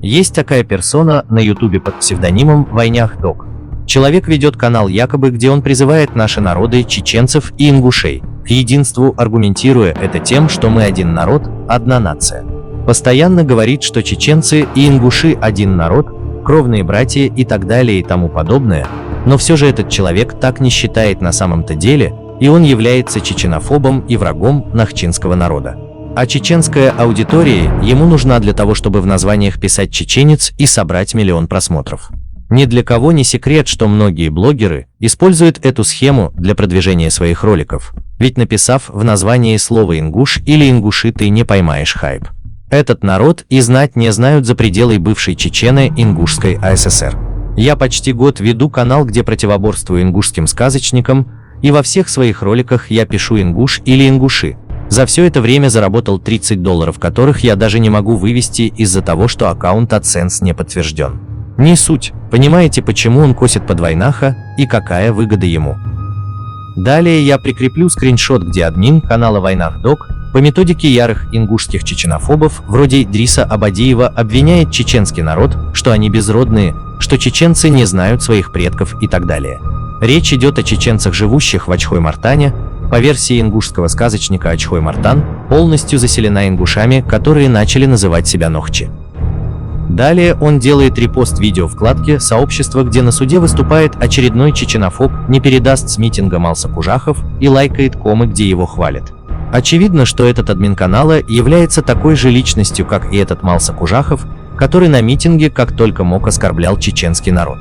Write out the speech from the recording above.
Есть такая персона на ютубе под псевдонимом Войнях Дог. Человек ведет канал якобы, где он призывает наши народы, чеченцев и ингушей, к единству, аргументируя это тем, что мы один народ, одна нация. Постоянно говорит, что чеченцы и ингуши один народ, кровные братья и так далее и тому подобное, но все же этот человек так не считает на самом-то деле, и он является чеченофобом и врагом нахчинского народа. А чеченская аудитория ему нужна для того, чтобы в названиях писать «чеченец» и собрать 1 000 000 просмотров. Ни для кого не секрет, что многие блогеры используют эту схему для продвижения своих роликов, ведь написав в названии слово «ингуш» или «ингуши» ты не поймаешь хайп. Этот народ и знать не знают за пределы бывшей Чечено-Ингушской АССР. Я почти год веду канал, где противоборствую ингушским сказочникам, и во всех своих роликах я пишу «ингуш» или «ингуши». За все это время заработал $30, которых я даже не могу вывести из-за того, что аккаунт AdSense не подтвержден. Не суть, понимаете, почему он косит под Войнаха и какая выгода ему. Далее я прикреплю скриншот, где админ канала Войнах Дог по методике ярых ингушских чеченофобов вроде Идриса Абадиева обвиняет чеченский народ, что они безродные, что чеченцы не знают своих предков и так далее. Речь идет о чеченцах, живущих в Ачхой-Мартане. По версии ингушского сказочника, Ачхой-Мартан полностью заселена ингушами, которые начали называть себя нохчи. Далее он делает репост видео вкладки «Сообщество», где на суде выступает очередной чеченофоб, не передаст с митинга Малса Кужахов и лайкает комы, где его хвалят. Очевидно, что этот админ канала является такой же личностью, как и этот Малса Кужахов, который на митинге как только мог оскорблял чеченский народ.